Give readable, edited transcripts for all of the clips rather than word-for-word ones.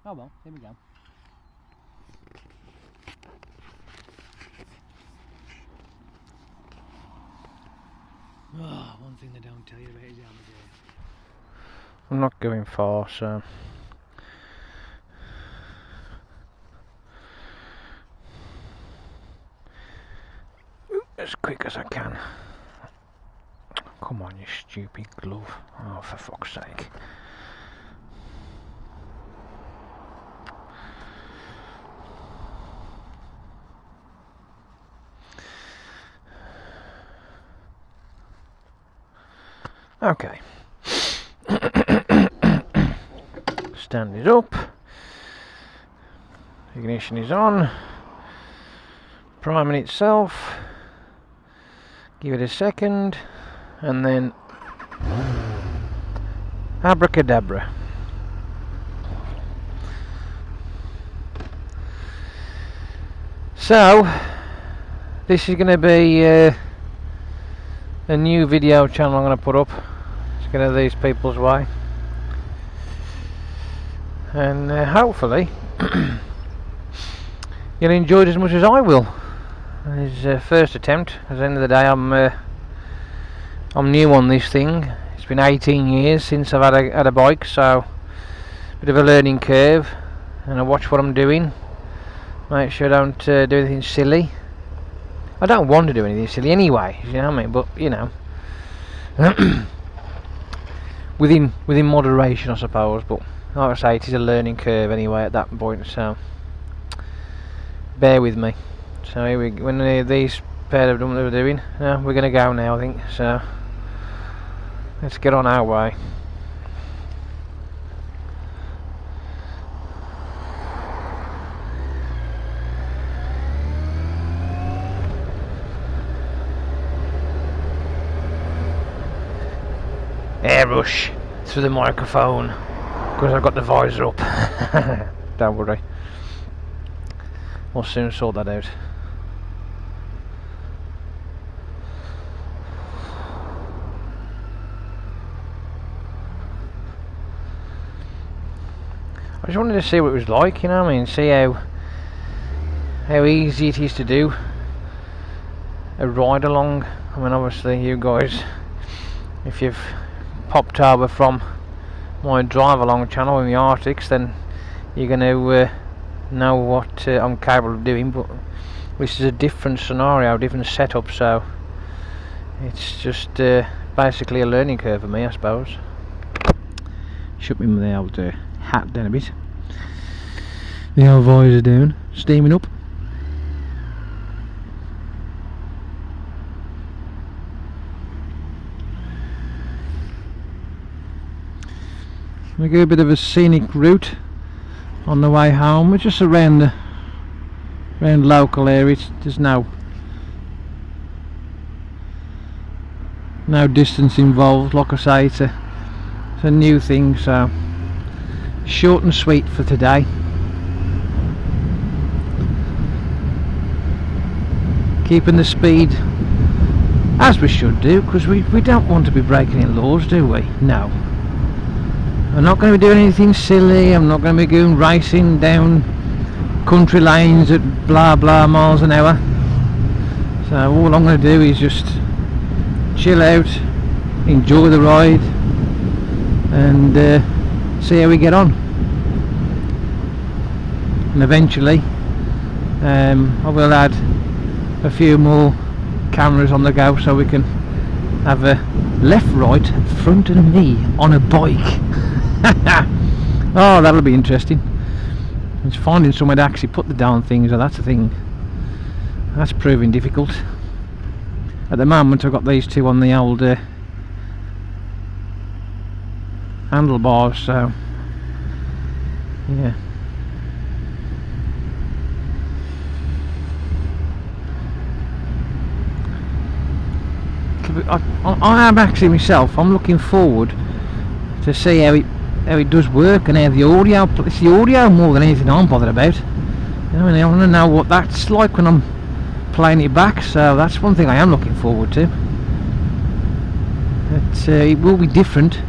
Oh well, here we go. Oh, one thing they don't tell you about is Amadeus. I'm not going far, so as quick as I can. Come on, you stupid glove. Oh, for fuck's sake. Okay. Stand is up. Ignition is on. Priming itself. Give it a second. And then abracadabra. So this is going to be a new video channel I'm going to put up. It's going to these people's way, and hopefully you'll enjoy it as much as I will. His first attempt. At the end of the day, I'm new on this thing. It's been 18 years since I've had a bike, so a bit of a learning curve, and I watch what I'm doing, make sure I don't do anything silly. I don't want to do anything silly anyway, you know what I mean, but you know, within moderation, I suppose. But like I say, it is a learning curve anyway at that point, so bear with me. So here when these pair have done what they were doing, we're going to go now, I think. So let's get on our way. Airbrush through the microphone because I've got the visor up. Don't worry, we'll soon sort that out. I just wanted to see what it was like, you know what I mean, see how easy it is to do a ride along. I mean, obviously you guys, if you've popped over from my drive along channel in the Arctics, then you're going to know what I'm capable of doing, but this is a different scenario, different setup, so it's just basically a learning curve for me, I suppose. Shut me with the old hat down a bit, the old visor down, steaming up. We go a bit of a scenic route on the way home. We're just around local areas. There's no distance involved. Like I say, it's a new thing, so short and sweet for today. Keeping the speed as we should do, because we don't want to be breaking any laws, do we? No. I'm not going to be doing anything silly. I'm not going to be going racing down country lanes at blah blah miles an hour. So all I'm going to do is just chill out, enjoy the ride, and see how we get on. And eventually I will add a few more cameras on the go, so we can have a left, right, front and me on a bike. Oh, that'll be interesting. It's finding somewhere to actually put the down things, and that's the thing. That's proving difficult. At the moment I've got these two on the old handlebars, so yeah. I am actually myself, I'm looking forward to see how it does work, and how the audio, it's the audio more than anything I'm bothered about. You know, I want to know what that's like when I'm playing it back, so that's one thing I am looking forward to. It will be different,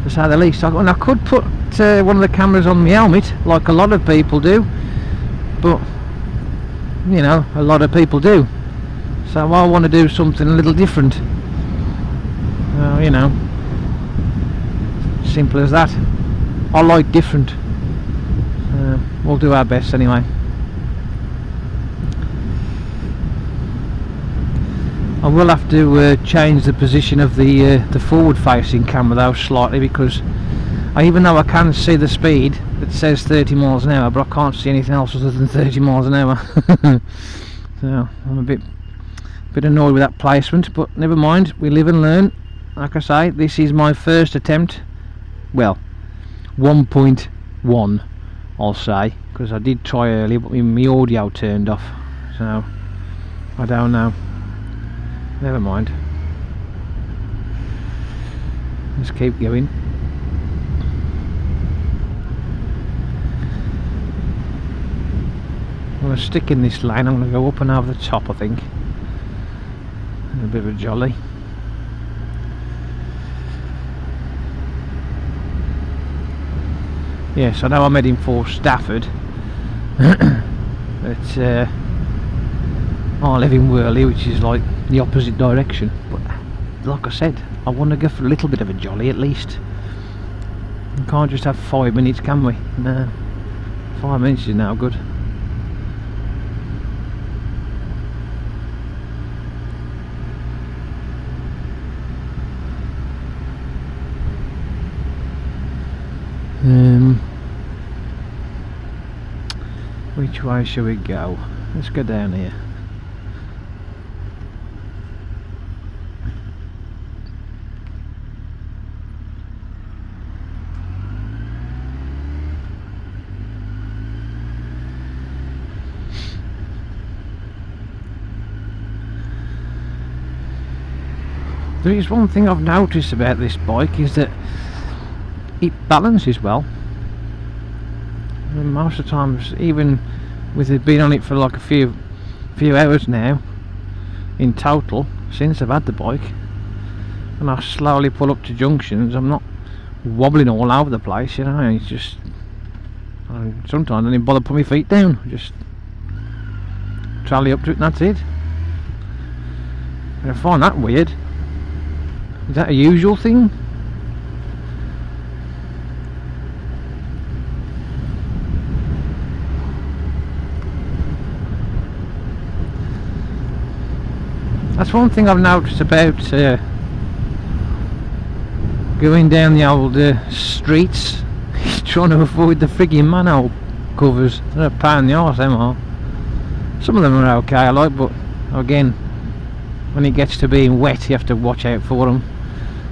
to say the least. I could put one of the cameras on my helmet like a lot of people do, but you know, a lot of people do, so I want to do something a little different. You know, simple as that. I like different. We'll do our best anyway. I will have to change the position of the forward facing camera though slightly, because even though I can see the speed that says 30 miles an hour, but I can't see anything else other than 30 miles an hour. So I'm a bit annoyed with that placement, but never mind, we live and learn. Like I say, this is my first attempt, well 1.1 I'll say, because I did try earlier but my audio turned off, so I don't know. Never mind. Let's keep going. I'm going to stick in this lane. I'm going to go up and over the top, I think. A bit of a jolly. Yes, I know I'm heading for Stafford. But I live in Worley, which is like the opposite direction, but like I said, I want to go for a little bit of a jolly at least. We can't just have 5 minutes, can we? No, 5 minutes is now good. Which way shall we go? Let's go down here. There is one thing I've noticed about this bike, is that it balances well. And most of the times, even with it being on it for like a few hours now in total since I've had the bike, and I slowly pull up to junctions, I'm not wobbling all over the place, you know. It's just, sometimes I don't even bother putting my feet down, just trolley up to it and that's it. And I find that weird. Is that a usual thing? That's one thing I've noticed about going down the old streets, trying to avoid the frigging manhole covers. They're a pain in the arse, them are. Some of them are okay, I like, but again, when it gets to being wet, you have to watch out for them.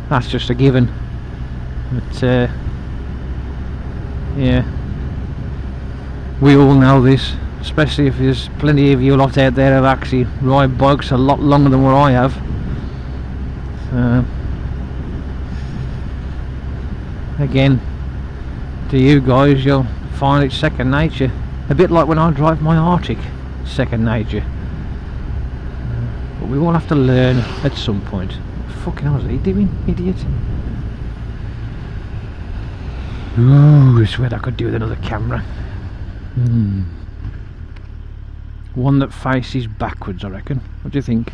That's just a given. But yeah, we all know this. Especially if there's plenty of you lot out there who actually ride bikes a lot longer than what I have. Again, to you guys, you'll find it second nature. A bit like when I drive my Arctic, second nature. But we all have to learn at some point. What the fucking hell is he doing, idiot? Ooh, I swear I could do with another camera. One that faces backwards, I reckon. What do you think?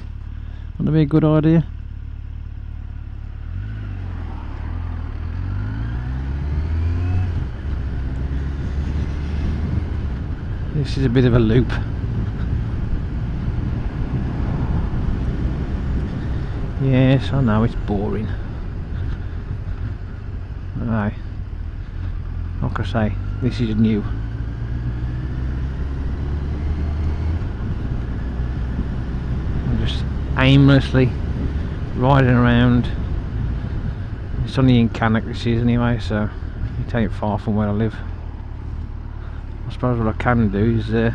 Wouldn't that be a good idea? This is a bit of a loop. Yes, I know, it's boring. Aye. Like I say, this is new. Aimlessly riding around. It's only in Cannock this is anyway, so it ain't far from where I live. I suppose what I can do is should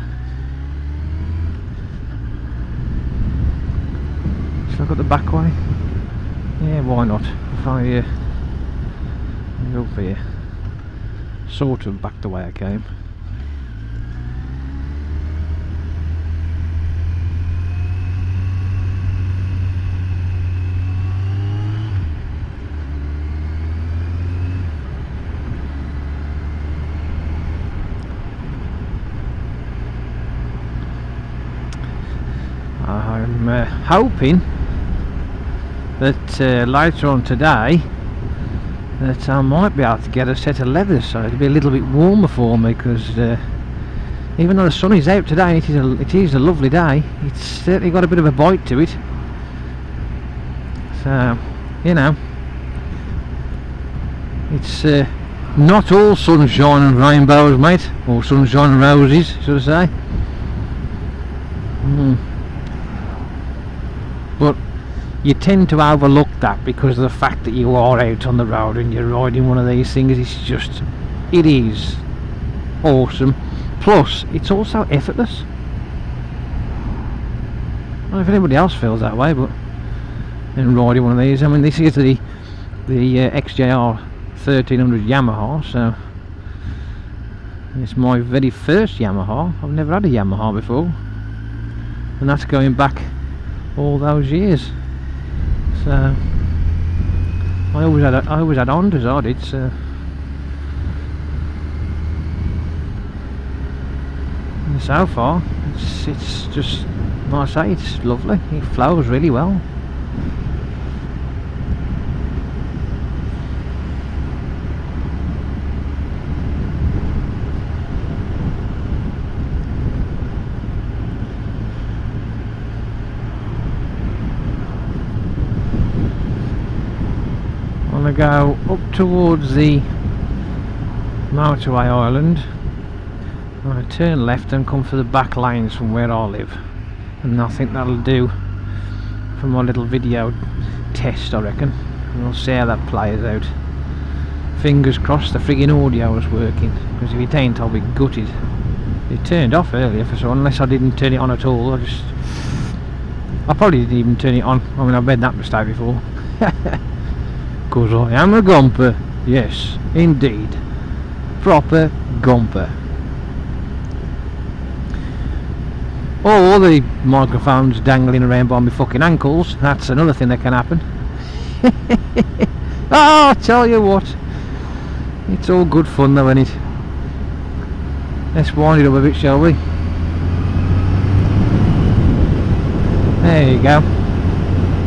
I go the back way? Yeah, why not? If I go up here, sort of back the way I came. I'm hoping that later on today that I might be able to get a set of leathers, so it'll be a little bit warmer for me, because even though the sun is out today, it is a lovely day. It's certainly got a bit of a bite to it. So, you know, it's not all sunshine and rainbows, mate, or sunshine and roses, should I say. But you tend to overlook that because of the fact that you are out on the road and you're riding one of these things. It is awesome. Plus, it's also effortless. I don't know if anybody else feels that way, but in riding one of these, I mean, this is the XJR 1300 Yamaha, so it's my very first Yamaha. I've never had a Yamaha before, and that's going back all those years. So I always had Hondas, I did. So and so far, it's just, like I say, it's lovely. It flows really well. I go up towards the motorway island, I turn left and come for the back lanes from where I live, and I think that'll do for my little video test, I reckon, and we'll see how that plays out. Fingers crossed the friggin' audio is working, because if it ain't I'll be gutted. It turned off earlier, so unless I didn't turn it on at all, I probably didn't even turn it on. I mean, I've made that mistake before. Because I am a gumper, yes, indeed, proper gumper. Or the microphone's dangling around by my fucking ankles, that's another thing that can happen. Oh, I tell you what, it's all good fun though, isn't it? Let's wind it up a bit, shall we? There you go.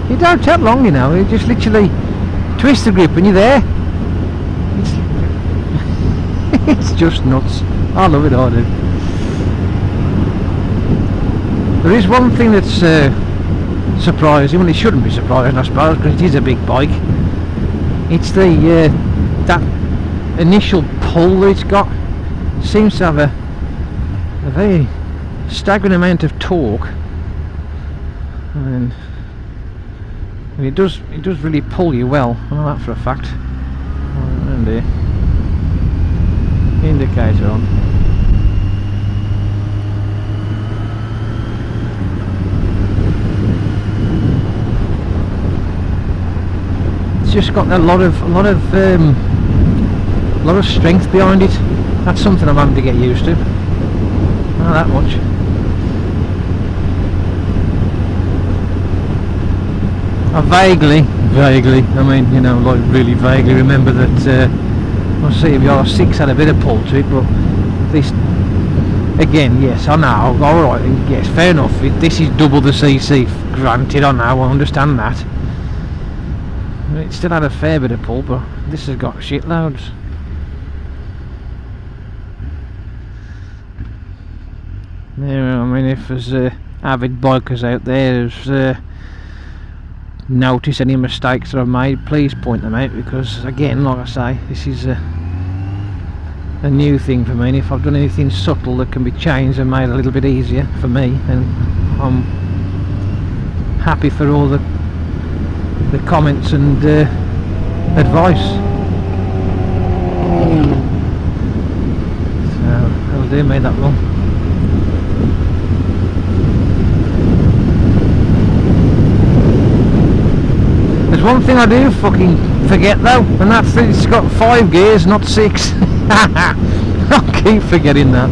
You don't take long, you know, you just literally twist the grip and you're there. It's just nuts. I love it, I do. There is one thing that's surprising. Well, it shouldn't be surprising, I suppose, because it is a big bike. It's the that initial pull that it's got. It seems to have a very staggering amount of torque, and it does really pull you well. I know that for a fact. And indicator on. It's just got a lot of strength behind it. That's something I'm having to get used to. Not that much. I vaguely, I mean, you know, like really vaguely remember that I see if your 6 had a bit of pull to it, but this, again, yes, I know, alright, yes, fair enough, this is double the CC, granted, I know, I understand that. It still had a fair bit of pull, but this has got shitloads. Yeah, I mean, if there's avid bikers out there who's notice any mistakes that I've made, please point them out, because again, like I say, this is a new thing for me, and if I've done anything subtle that can be changed and made a little bit easier for me, then I'm happy for all the comments and advice. So that'll do me that one. There's one thing I do fucking forget though, and that's that it's got 5 gears, not 6. I keep forgetting that.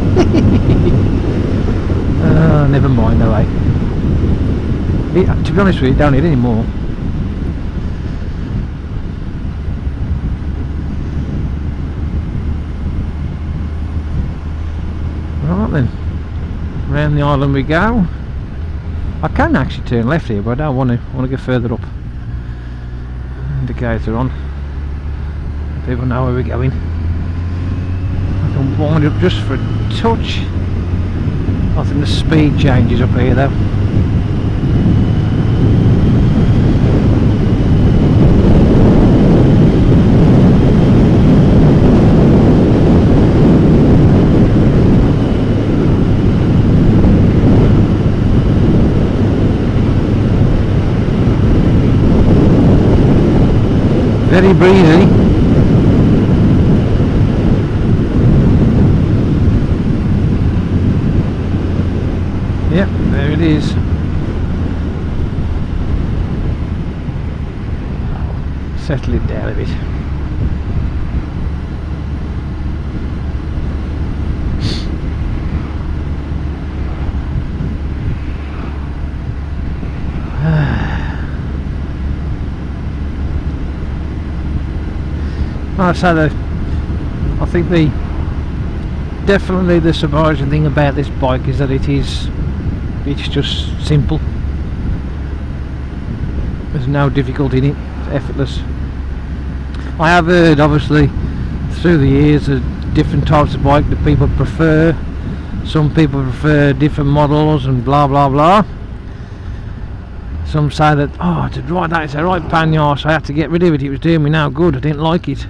Never mind though, eh? To be honest with you, don't need any more. Right then, round the island we go. I can actually turn left here, but I don't want to. I want to go further up. Indicator on. People know where we're going. I can wind up just for a touch. I think the speed changes up here though. Very breezy. Yep, there it is. Settle it down a bit. I think definitely the surprising thing about this bike is that it's just simple. There's no difficulty in it. It's effortless. I have heard obviously through the years of different types of bike that people prefer. Some people prefer different models and blah blah blah. Some say that, oh, to ride that it's a right pain in the arse, I had to get rid of it, it was doing me no good, I didn't like it.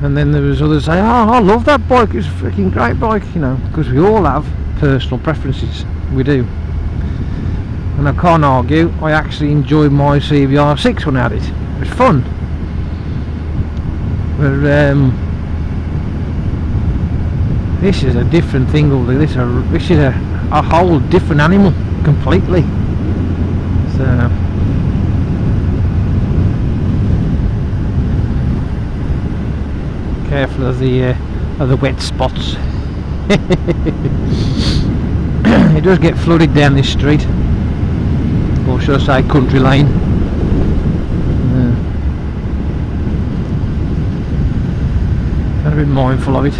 And then there was others say, oh, I love that bike, it's a freaking great bike, you know, because we all have personal preferences, we do. And I can't argue, I actually enjoyed my CBR6 when I had it. It was fun. But this is a different thing altogether. This is a whole different animal completely. So careful of the wet spots. It does get flooded down this street, or should I say country lane. Gotta be mindful of it.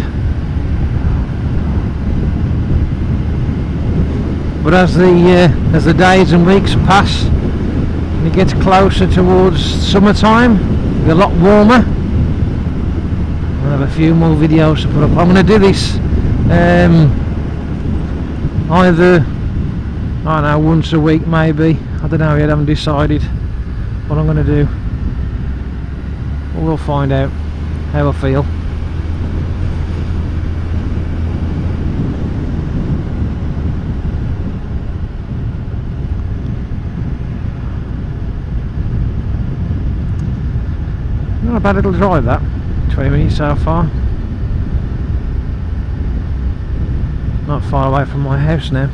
But as the days and weeks pass and it gets closer towards summertime, it'll be a lot warmer. I'll have a few more videos to put up. I'm going to do this either, I don't know, once a week maybe. I don't know yet, I haven't decided what I'm going to do. We'll find out how I feel. Not a bad little drive that. 20 minutes so far. Not far away from my house now.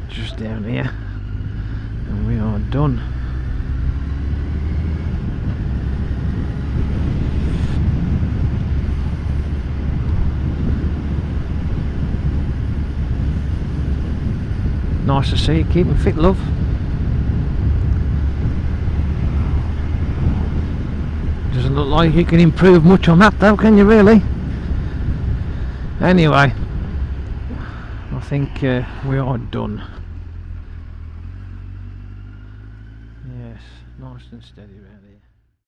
Just down here and we are done. Nice to see you keeping fit, love. Doesn't look like you can improve much on that though, can you really? Anyway, I think we are done. Yes, nice and steady.